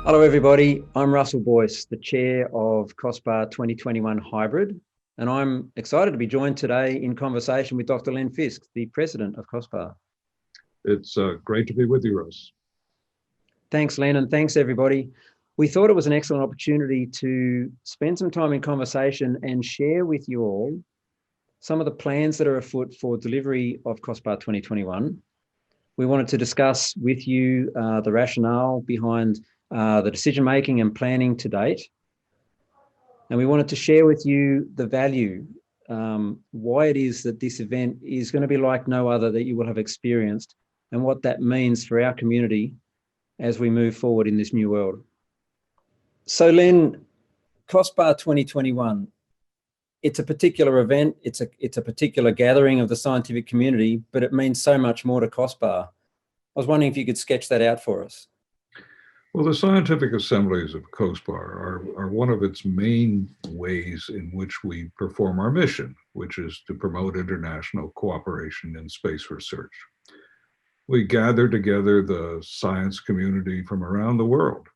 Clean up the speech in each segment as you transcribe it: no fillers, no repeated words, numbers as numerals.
Hello, everybody. I'm Russell BOYCE, the chair of COSPAR-2021-Hybrid, and I'm excited to be joined today in conversation with Dr. Lennard FISK, the president of COSPAR. It's great to be with you, Russ. Thanks, Len, and thanks, everybody. We thought it was an excellent opportunity to spend some time in conversation and share with you all some of the plans that are afoot for delivery of COSPAR 2021. We wanted to discuss with you the rationale behind the decision-making and planning to date. And we wanted to share with you the value, why it is that this event is going to be like no other that you will have experienced, and what that means for our community as we move forward in this new world. So Len, COSPAR 2021, it's a particular event, it's a particular gathering of the scientific community, but it means so much more to COSPAR. I was wondering if you could sketch that out for us. Well, the scientific assemblies of COSPAR are one of its main ways in which we perform our mission, which is to promote international cooperation in space research. We gather together the science community from around the world,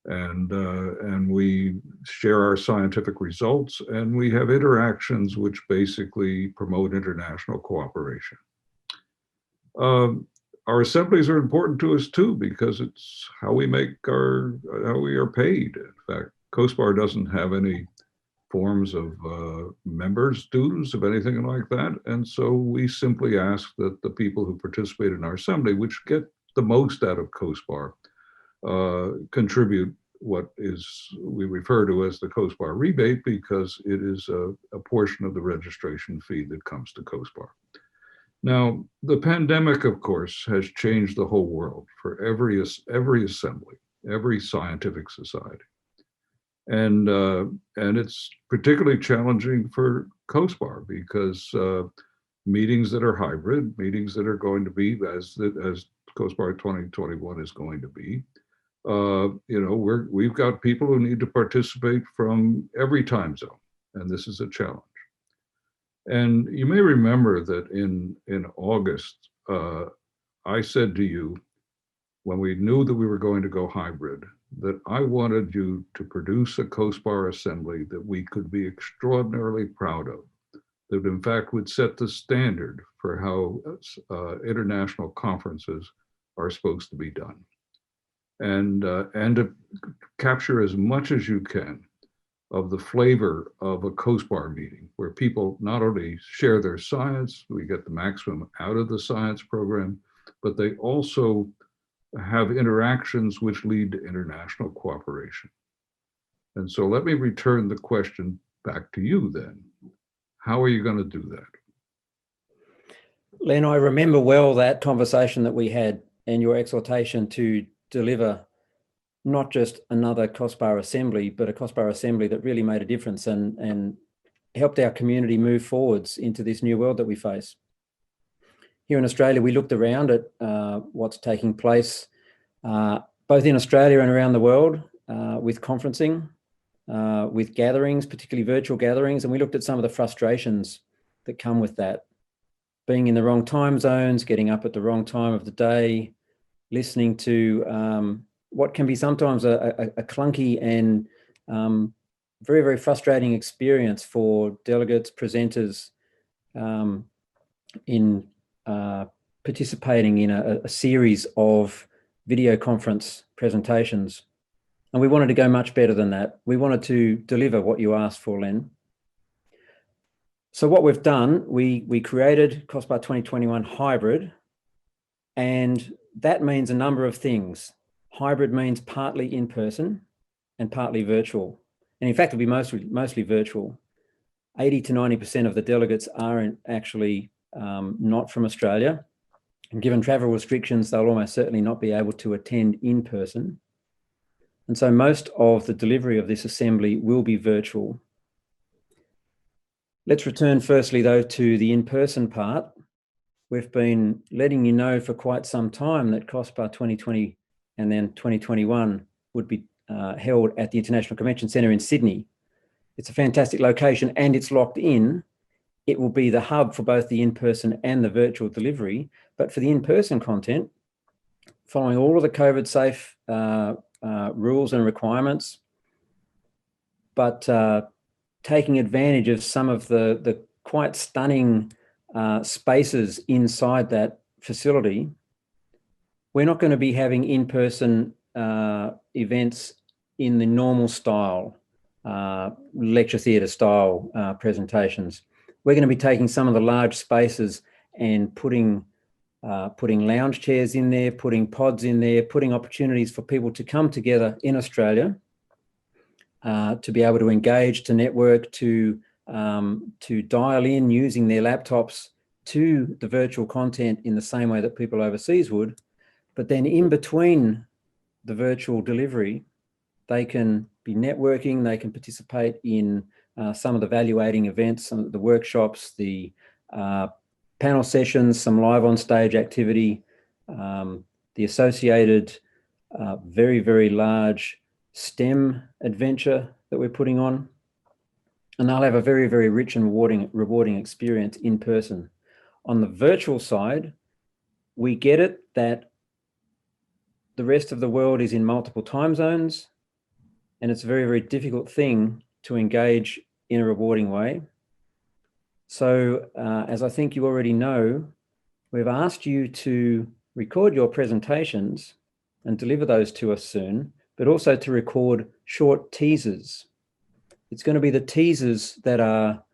and we share our scientific results, and we have interactions which basically promote international cooperation. Our assemblies are important to us too, because it's how we how we are paid. In fact, COSPAR doesn't have any forms of members' dues of anything like that. And so we simply ask that the people who participate in our assembly, which get the most out of COSPAR, contribute what we refer to as the COSPAR rebate, because it is a portion of the registration fee that comes to COSPAR. Now, the pandemic, of course, has changed the whole world for every assembly, every scientific society. And it's particularly challenging for COSPAR because meetings that are hybrid, meetings that are going to be, as COSPAR 2021 is going to be, we've got people who need to participate from every time zone, and this is a challenge. And you may remember that in August, I said to you, when we knew that we were going to go hybrid, that I wanted you to produce a COSPAR assembly that we could be extraordinarily proud of, that in fact would set the standard for how international conferences are supposed to be done. And to capture as much as you can of the flavor of a COSPAR meeting, where people not only share their science, we get the maximum out of the science program, but they also have interactions which lead to international cooperation. And so let me return the question back to you then. How are you going to do that? Len, I remember well that conversation that we had and your exhortation to deliver not just another COSPAR assembly, but a COSPAR assembly that really made a difference and helped our community move forwards into this new world that we face. Here in Australia, we looked around at what's taking place, both in Australia and around the world, with conferencing, with gatherings, particularly virtual gatherings, and we looked at some of the frustrations that come with that. Being in the wrong time zones, getting up at the wrong time of the day, listening to what can be sometimes a clunky and very, very frustrating experience for delegates, presenters in participating in a series of video conference presentations. And we wanted to go much better than that. We wanted to deliver what you asked for, Len. So what we've done, we created COSPAR 2021 Hybrid, and that means a number of things. Hybrid means partly in person and partly virtual. And in fact, it'll be mostly virtual. 80 to 90% of the delegates are actually not from Australia. And given travel restrictions, they'll almost certainly not be able to attend in person. And so most of the delivery of this assembly will be virtual. Let's return firstly, though, to the in-person part. We've been letting you know for quite some time that COSPAR 2020 and then 2021 would be held at the International Convention Centre in Sydney. It's a fantastic location and it's locked in. It will be the hub for both the in-person and the virtual delivery. But for the in-person content, following all of the COVID-safe rules and requirements, but taking advantage of some of the quite stunning spaces inside that facility. We're not going to be having in-person events in the normal style, lecture theatre style presentations. We're going to be taking some of the large spaces and putting lounge chairs in there, putting pods in there, putting opportunities for people to come together in Australia, to be able to engage, to network, to dial in using their laptops to the virtual content in the same way that people overseas would. But then in between the virtual delivery, they can be networking, they can participate in some of the value-adding events, some of the workshops, the panel sessions, some live on stage activity, the associated very, very large STEM adventure that we're putting on. And they'll have a very, very rich and rewarding experience in person. On the virtual side, we get it that the rest of the world is in multiple time zones, and it's a very, very difficult thing to engage in a rewarding way. So as I think you already know, we've asked you to record your presentations and deliver those to us soon, but also to record short teasers. It's going to be the teasers that are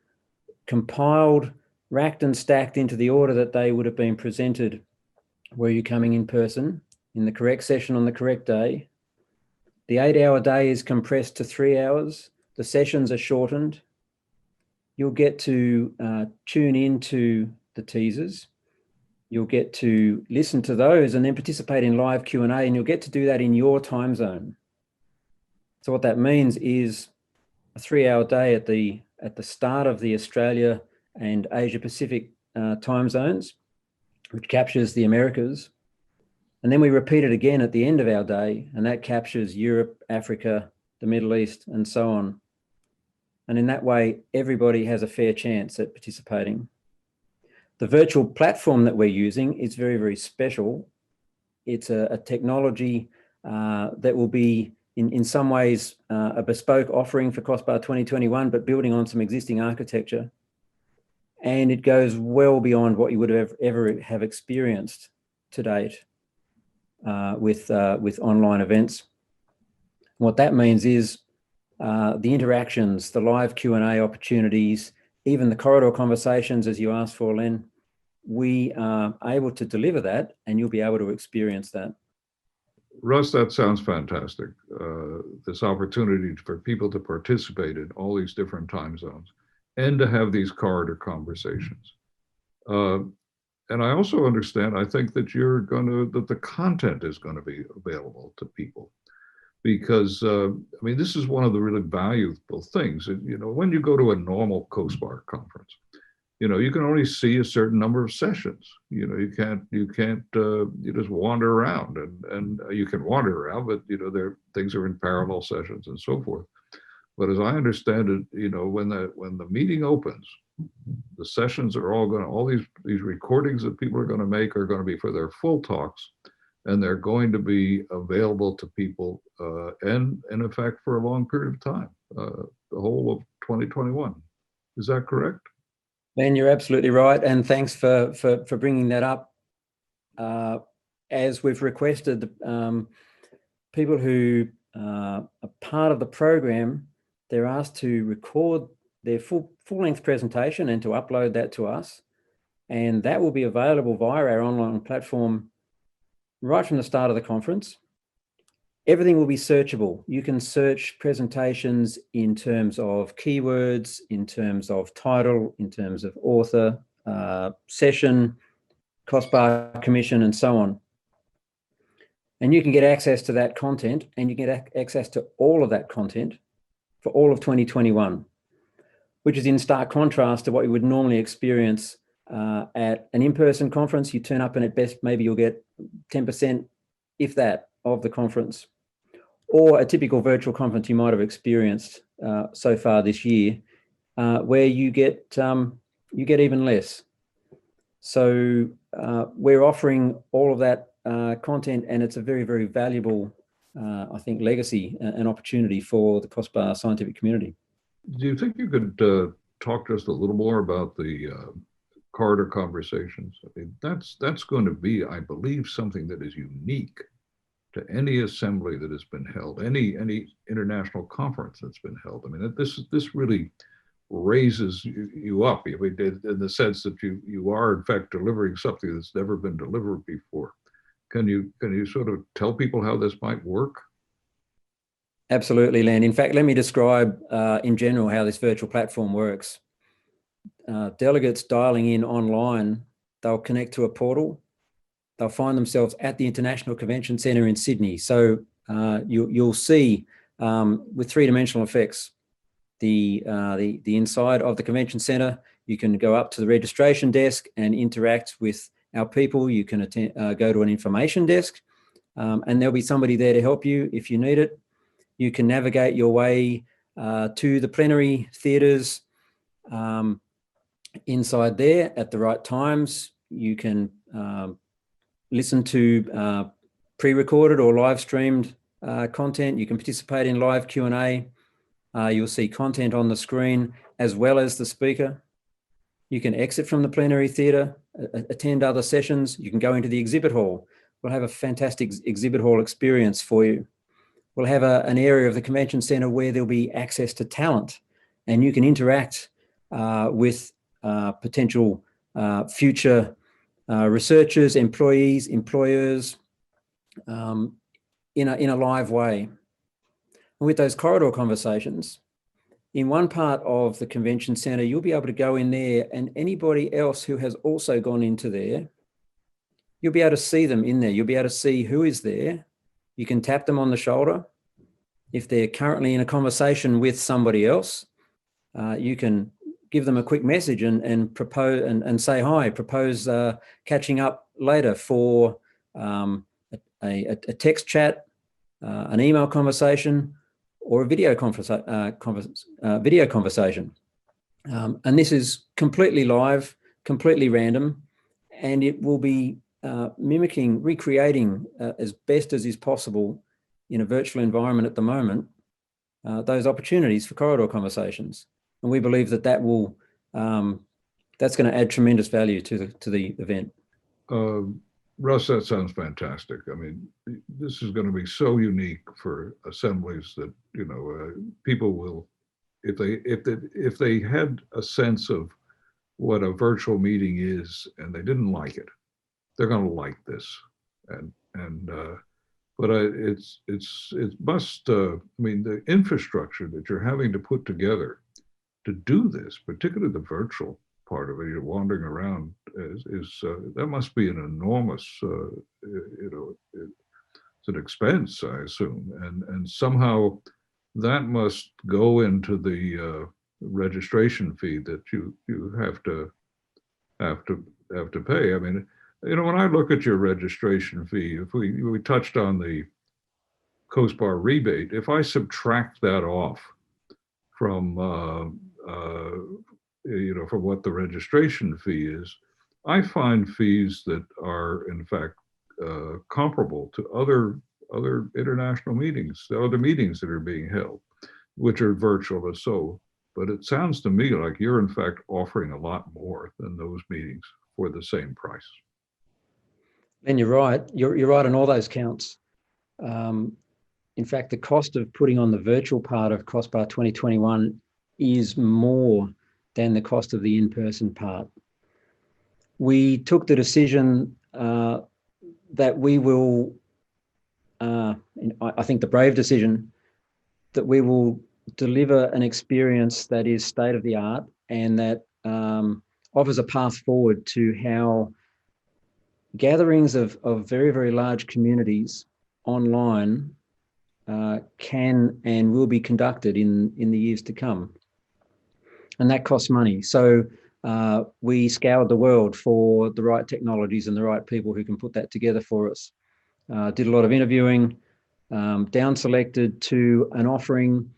compiled, racked and stacked into the order that they would have been presented were you coming in person, in the correct session on the correct day. The 8-hour day is compressed to 3 hours. The sessions are shortened. You'll get to tune into the teasers. You'll get to listen to those and then participate in live Q&A, and you'll get to do that in your time zone. So what that means is a 3-hour day at the start of the Australia and Asia Pacific time zones, which captures the Americas. And then we repeat it again at the end of our day, and that captures Europe, Africa, the Middle East, and so on. And in that way, everybody has a fair chance at participating. The virtual platform that we're using is very, very special. It's a technology that will be in some ways a bespoke offering for COSPAR 2021, but building on some existing architecture. And it goes well beyond what you would have ever have experienced to date with online events. What that means is the interactions, the live Q&A opportunities, even the corridor conversations, as you asked for, Len, we are able to deliver that, and you'll be able to experience that. Russ, that sounds fantastic. This opportunity for people to participate in all these different time zones and to have these corridor conversations. And I also understand, I think that that the content is going to be available to people, because I mean, this is one of the really valuable things. You know, when you go to a normal COSPAR conference, you know, you can only see a certain number of sessions. You know, you just wander around, and you can wander around, but you know, things are in parallel sessions and so forth. But as I understand it, you know, when the meeting opens, the sessions are all these recordings that people are going to make are going to be for their full talks, and they're going to be available to people and in effect for a long period of time, the whole of 2021. Is that correct? Ben, you're absolutely right, and thanks for bringing that up. As we've requested, people who are part of the program, they're asked to record their full-length presentation and to upload that to us, and that will be available via our online platform right from the start of the conference. Everything will be searchable. You can search presentations in terms of keywords, in terms of title, in terms of author, session, COSPAR commission, and so on. And you can get access to that content, and you get access to all of that content for all of 2021, which is in stark contrast to what you would normally experience at an in-person conference. You turn up and at best, maybe you'll get 10%, if that, of the conference, or a typical virtual conference you might have experienced so far this year, where you get even less. So we're offering all of that content, and it's a very, very valuable I think, legacy and opportunity for the COSPAR scientific community. Do you think you could talk just a little more about the corridor conversations? I mean, that's going to be, I believe, something that is unique to any assembly that has been held, any international conference that's been held. I mean, this really raises you up in the sense that you are in fact delivering something that's never been delivered before. Can you sort of tell people how this might work? Absolutely, Len. In fact, let me describe in general how this virtual platform works. Delegates dialing in online, they'll connect to a portal. They'll find themselves at the International Convention Centre in Sydney. So you'll see with three-dimensional effects the inside of the convention centre. You can go up to the registration desk and interact with our people. You can go to an information desk, and there'll be somebody there to help you if you need it. You can navigate your way to the plenary theatres inside there at the right times. You can listen to pre-recorded or live streamed content. You can participate in live Q&A. You'll see content on the screen as well as the speaker. You can exit from the plenary theatre, attend other sessions. You can go into the exhibit hall. We'll have a fantastic exhibit hall experience for you. We'll have an area of the convention centre where there'll be access to talent, and you can interact with potential future researchers, employees, employers in a live way. And with those corridor conversations, in one part of the convention centre, you'll be able to go in there, and anybody else who has also gone into there, you'll be able to see them in there. You'll be able to see who is there. You can tap them on the shoulder. If they're currently in a conversation with somebody else, you can give them a quick message and propose and say hi, propose catching up later for a text chat, an email conversation, or a video conversation. And this is completely live, completely random, and it will be recreating as best as is possible in a virtual environment at the moment, those opportunities for corridor conversations. And we believe that that's going to add tremendous value to the event. Russ, that sounds fantastic. I mean, this is going to be so unique for assemblies that, you know, people will, if they had a sense of what a virtual meeting is and they didn't like it, they're going to like this. But it must, I mean, the infrastructure that you're having to put together to do this, particularly the virtual part of it, you're wandering around, that must be an enormous, you know, it's an expense, I assume, and somehow that must go into the registration fee that you have to pay. I mean, you know, when I look at your registration fee, if we touched on the COSPAR rebate, if I subtract that off from you know, from what the registration fee is, I find fees that are in fact comparable to other international meetings, other meetings that are being held, which are virtual or so. But it sounds to me like you're in fact offering a lot more than those meetings for the same price. And you're right. You're right on all those counts. In fact, the cost of putting on the virtual part of COSPAR 2021 is more than the cost of the in-person part. We took the decision that we will, I think the brave decision, that we will deliver an experience that is state-of-the-art and that offers a path forward to how gatherings of very, very large communities online can and will be conducted in the years to come. And that costs money. So we scoured the world for the right technologies and the right people who can put that together for us. Did a lot of interviewing, down selected to an offering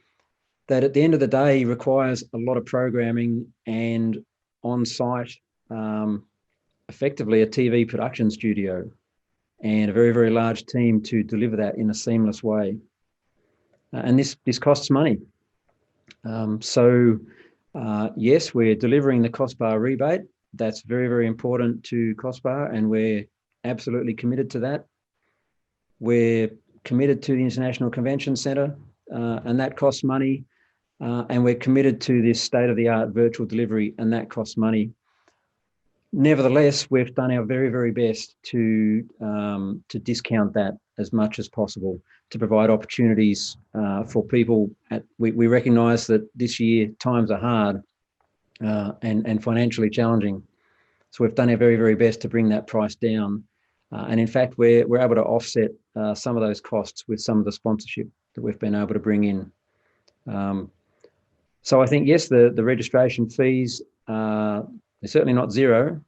that at the end of the day requires a lot of programming and on-site, effectively a TV production studio. and a very, very large team to deliver that in a seamless way. And this costs money. Yes, we're delivering the COSPAR rebate. That's very, very important to COSPAR, and we're absolutely committed to that. We're committed to the International Convention Centre, and that costs money. And we're committed to this state-of-the-art virtual delivery, and that costs money. Nevertheless, we've done our very, very best to discount that as much as possible, to provide opportunities for people. We recognise that this year times are hard and financially challenging. So we've done our very, very best to bring that price down. And in fact, we're able to offset some of those costs with some of the sponsorship that we've been able to bring in. So I think, yes, the registration fees, they're certainly not zero,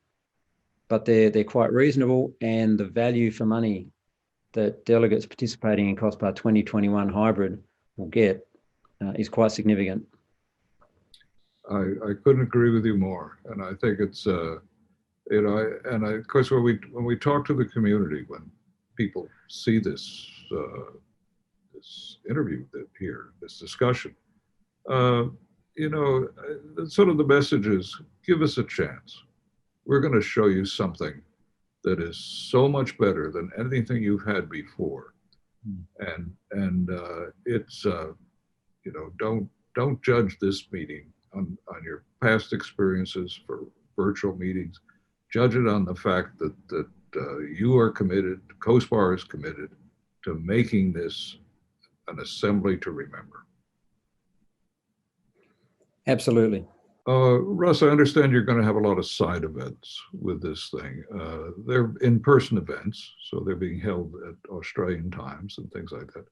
but they're quite reasonable, and the value for money that delegates participating in COSPAR 2021 Hybrid will get is quite significant. I couldn't agree with you more, and I think it's of course when we talk to the community, when people see this this interview here, this discussion, sort of the message is, give us a chance. We're going to show you something that is so much better than anything you've had before. And it's, don't judge this meeting on your past experiences for virtual meetings. Judge it on the fact that you are committed, COSPAR is committed to making this an assembly to remember. Absolutely. Russ, I understand you're going to have a lot of side events with this thing. They're in-person events, so they're being held at Australian times and things like that.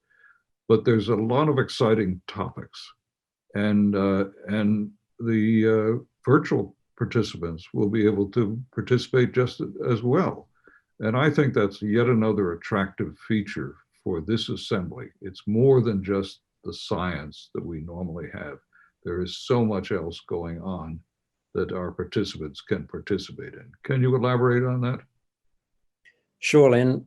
But there's a lot of exciting topics, and the virtual participants will be able to participate just as well. And I think that's yet another attractive feature for this assembly. It's more than just the science that we normally have. There is so much else going on that our participants can participate in. Can you elaborate on that? Sure, Len.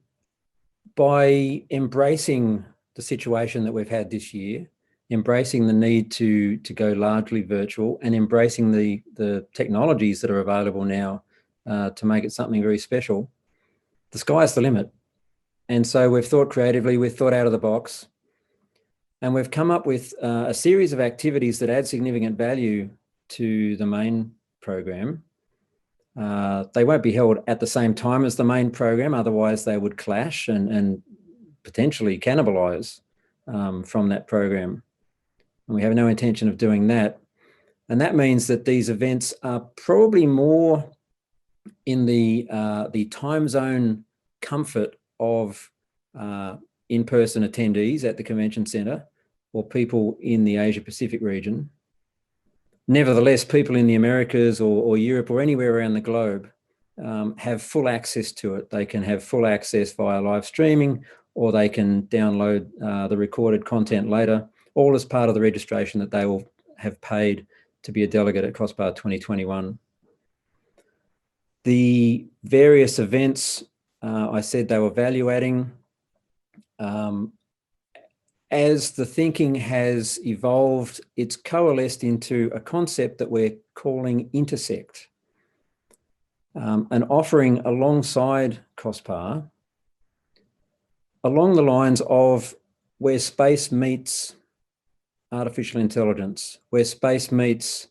By embracing the situation that we've had this year, embracing the need to go largely virtual, and embracing the technologies that are available now to make it something very special, the sky's the limit. And so we've thought creatively, we've thought out of the box, and we've come up with a series of activities that add significant value to the main program. They won't be held at the same time as the main program, otherwise they would clash and potentially cannibalize from that program. And we have no intention of doing that. And that means that these events are probably more in the time zone comfort of in-person attendees at the convention centre or people in the Asia Pacific region. Nevertheless, people in the Americas or Europe or anywhere around the globe have full access to it. They can have full access via live streaming, or they can download the recorded content later, all as part of the registration that they will have paid to be a delegate at COSPAR 2021. The various events, I said they were value adding. As the thinking has evolved, it's coalesced into a concept that we're calling INTERSECT, an offering alongside COSPAR along the lines of where space meets artificial intelligence, where space meets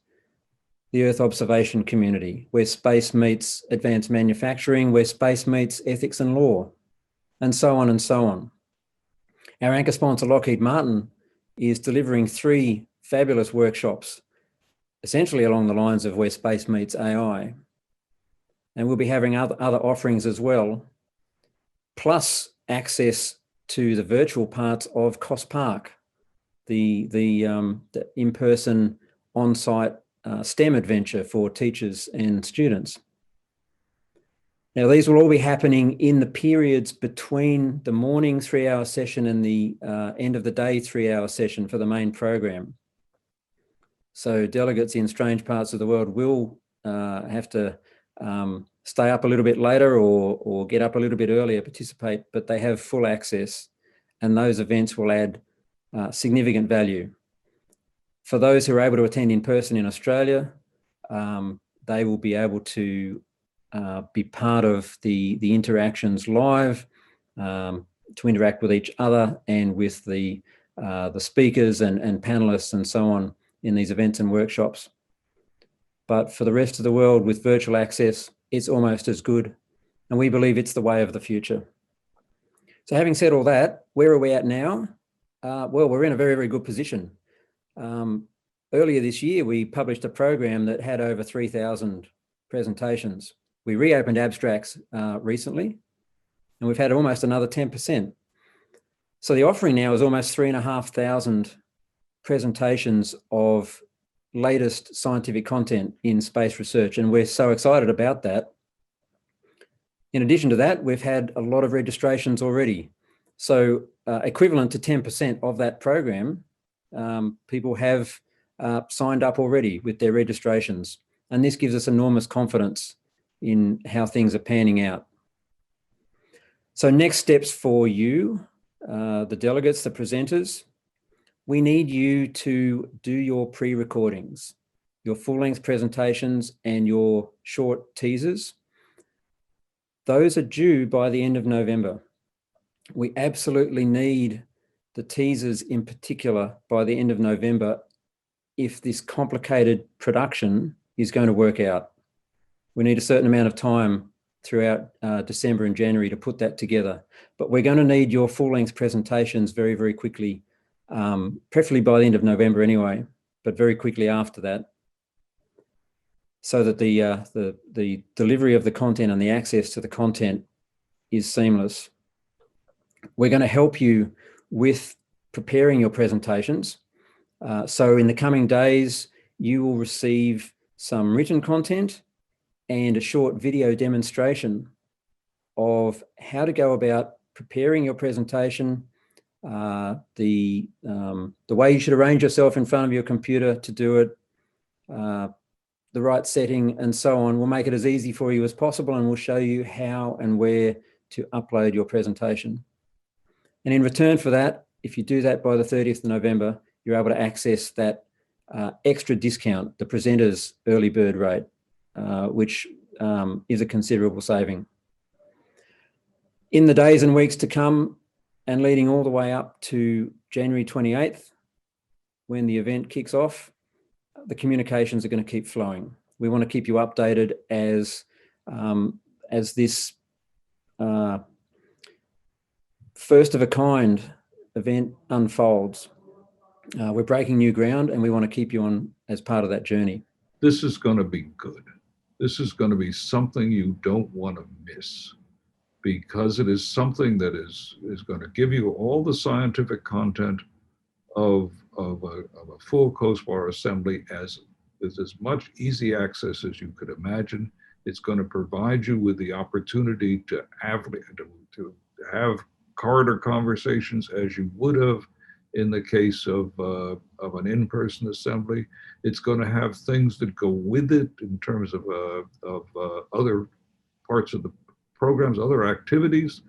the Earth observation community, where space meets advanced manufacturing, where space meets ethics and law, and so on and so on. Our anchor sponsor, Lockheed Martin, is delivering 3 fabulous workshops, essentially along the lines of where space meets AI. And we'll be having other offerings as well, plus access to the virtual parts of COSPAR, the in-person, on-site STEM adventure for teachers and students. Now, these will all be happening in the periods between the morning 3-hour session and the end of the day 3-hour session for the main program. So delegates in strange parts of the world will have to stay up a little bit later or get up a little bit earlier, participate, but they have full access, and those events will add significant value. For those who are able to attend in person in Australia, they will be able to be part of the interactions live, to interact with each other and with the speakers and panelists and so on in these events and workshops. But for the rest of the world with virtual access, it's almost as good. And we believe it's the way of the future. So having said all that, where are we at now? Well, we're in a very, very good position. Earlier this year, we published a program that had over 3,000 presentations. We reopened abstracts recently, and we've had almost another 10%. So the offering now is almost 3,500 presentations of latest scientific content in space research, and we're so excited about that. In addition to that, we've had a lot of registrations already. So equivalent to 10% of that program, people have signed up already with their registrations. And this gives us enormous confidence in how things are panning out. So next steps for you, the delegates, the presenters, we need you to do your pre-recordings, your full-length presentations and your short teasers. Those are due by the end of November. We absolutely need the teasers in particular by the end of November if this complicated production is going to work out. We need a certain amount of time throughout December and January to put that together. But we're going to need your full-length presentations very, very quickly, preferably by the end of November anyway, but very quickly after that, so that the delivery of the content and the access to the content is seamless. We're going to help you with preparing your presentations. So in the coming days, you will receive some written content and a short video demonstration of how to go about preparing your presentation, the way you should arrange yourself in front of your computer to do it, the right setting and so on. We'll make it as easy for you as possible, and we'll show you how and where to upload your presentation. And in return for that, if you do that by the 30th of November, you're able to access that extra discount, the presenter's early bird rate, which is a considerable saving. In the days and weeks to come, and leading all the way up to January 28th, when the event kicks off, the communications are going to keep flowing. We want to keep you updated as this first of a kind event unfolds. We're breaking new ground, and we want to keep you on as part of that journey. This is going to be good. This is going to be something you don't want to miss, because it is something that is going to give you all the scientific content of a full COSPAR assembly with as much easy access as you could imagine. It's going to provide you with the opportunity to have corridor conversations as you would have in the case of an in-person assembly. It's going to have things that go with it in terms of other parts of the programs, other activities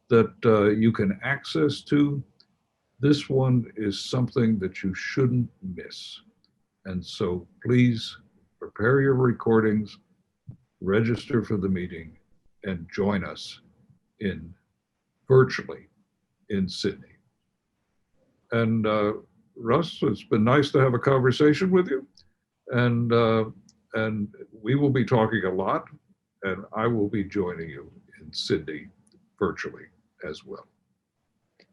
that you can access to. This one is something that you shouldn't miss. And so please prepare your recordings, register for the meeting, and join us virtually in Sydney. And Russ, it's been nice to have a conversation with you. And we will be talking a lot, and I will be joining you in Sydney virtually as well.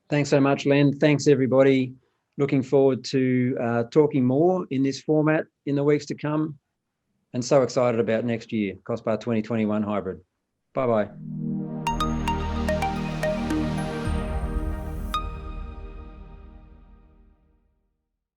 Thanks so much, Len. Thanks, everybody. Looking forward to talking more in this format in the weeks to come. And so excited about next year, COSPAR 2021 Hybrid. Bye-bye.